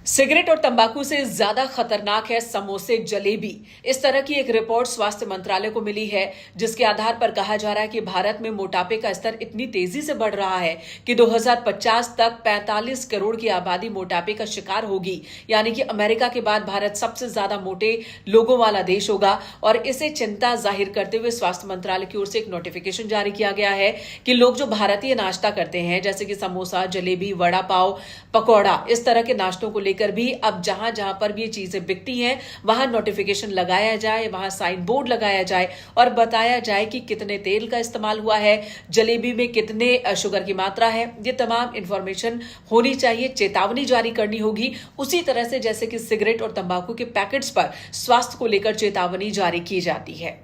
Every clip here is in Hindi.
सिगरेट और तंबाकू से ज्यादा खतरनाक है समोसे जलेबी। इस तरह की एक रिपोर्ट स्वास्थ्य मंत्रालय को मिली है, जिसके आधार पर कहा जा रहा है कि भारत में मोटापे का स्तर इतनी तेजी से बढ़ रहा है कि 2050 तक 45 करोड़ की आबादी मोटापे का शिकार होगी। यानी कि अमेरिका के बाद भारत सबसे ज्यादा मोटे लोगों वाला देश होगा। और इसे चिंता जाहिर करते हुए स्वास्थ्य मंत्रालय की ओर से एक नोटिफिकेशन जारी किया गया है कि लोग जो भारतीय नाश्ता करते हैं, जैसे कि समोसा, जलेबी, वड़ा पाव, पकौड़ा, इस तरह के नाश्तों को लेकर भी अब जहां जहां पर भी ये चीजें बिकती हैं, वहां नोटिफिकेशन लगाया जाए, वहां साइन बोर्ड लगाया जाए और बताया जाए कि कितने तेल का इस्तेमाल हुआ है, जलेबी में कितने शुगर की मात्रा है। ये तमाम इंफॉर्मेशन होनी चाहिए, चेतावनी जारी करनी होगी, उसी तरह से जैसे कि सिगरेट और तंबाकू के पैकेट्स पर स्वास्थ्य को लेकर चेतावनी जारी की जाती है।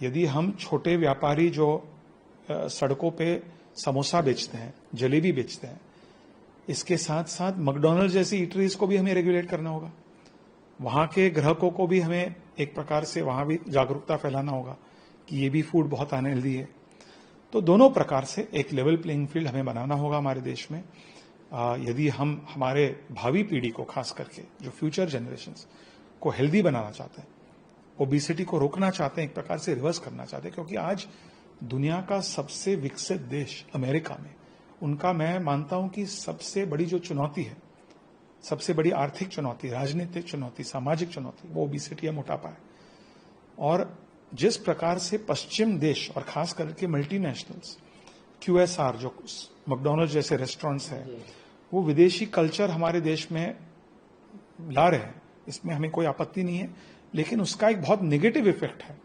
यदि हम छोटे व्यापारी जो सड़कों पे समोसा बेचते हैं, जलेबी बेचते हैं, इसके साथ साथ मैकडॉनल्ड्स जैसी ईटरीज को भी हमें रेगुलेट करना होगा। वहां के ग्राहकों को भी हमें एक प्रकार से वहां भी जागरूकता फैलाना होगा कि ये भी फूड बहुत अनहेल्दी है। तो दोनों प्रकार से एक लेवल प्लेइंग फील्ड हमें बनाना होगा हमारे देश में। यदि हम हमारे भावी पीढ़ी को, खास करके जो फ्यूचर जनरेशंस को हेल्दी बनाना चाहते हैं, ओबेसिटी को रोकना चाहते हैं, एक प्रकार से रिवर्स करना चाहते हैं, क्योंकि आज दुनिया का सबसे विकसित देश अमेरिका में उनका मैं मानता हूं कि सबसे बड़ी जो चुनौती है, सबसे बड़ी आर्थिक चुनौती, राजनीतिक चुनौती, सामाजिक चुनौती, वो ओबेसिटी या मोटापा है। और जिस प्रकार से पश्चिम देश और खास करके मल्टीनेशनल्स, QSR जो मैकडॉनल्ड्स जैसे रेस्टोरेंट्स है, वो विदेशी कल्चर हमारे देश में ला रहे हैं, इसमें हमें कोई आपत्ति नहीं है, लेकिन उसका एक बहुत नेगेटिव इफेक्ट है,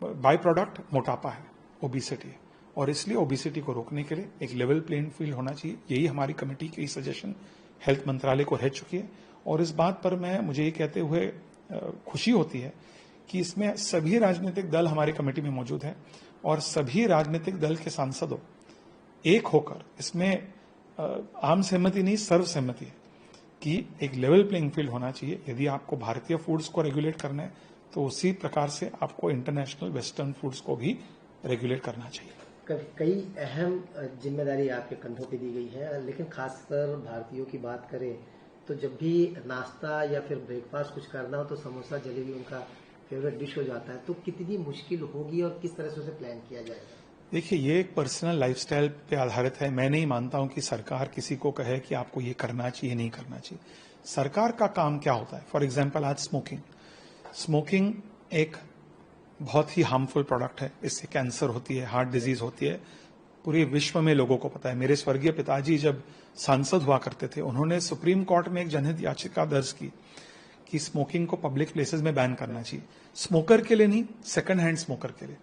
बाय प्रोडक्ट मोटापा है, ओबेसिटी है। और इसलिए ओबेसिटी को रोकने के लिए एक लेवल प्लेइंग फील्ड होना चाहिए। यही हमारी कमेटी की सजेशन हेल्थ मंत्रालय को रह चुकी है। और इस बात पर मुझे ये कहते हुए खुशी होती है कि इसमें सभी राजनीतिक दल हमारी कमेटी में मौजूद है और सभी राजनीतिक दल के सांसदों एक होकर इसमें आम सहमति नहीं, सर्व सहमति है कि एक लेवल प्लेइंग फील्ड होना चाहिए। यदि आपको भारतीय फूड्स को रेगुलेट करना है तो उसी प्रकार से आपको इंटरनेशनल वेस्टर्न फूड्स को भी रेगुलेट करना चाहिए। कई अहम जिम्मेदारी आपके कंधों पे दी गई है, लेकिन खासकर भारतीयों की बात करें तो जब भी नाश्ता या फिर ब्रेकफास्ट कुछ करना हो तो समोसा जलेबी उनका फेवरेट डिश हो जाता है। तो कितनी मुश्किल होगी और किस तरह से उसे प्लान किया जाएगा? देखिए, ये एक पर्सनल लाइफस्टाइल पे आधारित है। मैं नहीं मानता हूं कि सरकार किसी को कहे कि आपको ये करना चाहिए, नहीं करना चाहिए। सरकार का काम क्या होता है? फॉर एग्जाम्पल, आज स्मोकिंग एक बहुत ही हार्मफुल प्रोडक्ट है। इससे कैंसर होती है, हार्ट डिजीज होती है, पूरे विश्व में लोगों को पता है। मेरे स्वर्गीय पिताजी जब सांसद हुआ करते थे, उन्होंने सुप्रीम कोर्ट में एक जनहित याचिका दर्ज की कि स्मोकिंग को पब्लिक प्लेसेस में बैन करना चाहिए। स्मोकर के लिए नहीं, सेकंड हैंड स्मोकर के लिए,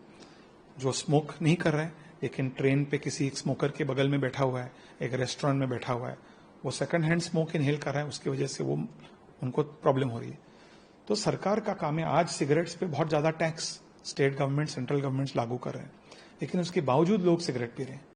जो स्मोक नहीं कर रहे हैं लेकिन ट्रेन पे किसी एक स्मोकर के बगल में बैठा हुआ है, एक रेस्टोरेंट में बैठा हुआ है, वो सेकंड हैंड स्मोक इनहेल कर रहा है, उसकी वजह से वो उनको प्रॉब्लम हो रही है। तो सरकार का काम है, आज सिगरेट्स पे बहुत ज्यादा tax state government, central governments लागू कर रहे हैं, लेकिन उसके बावजूद लोग सिगरेट पी रहे हैं।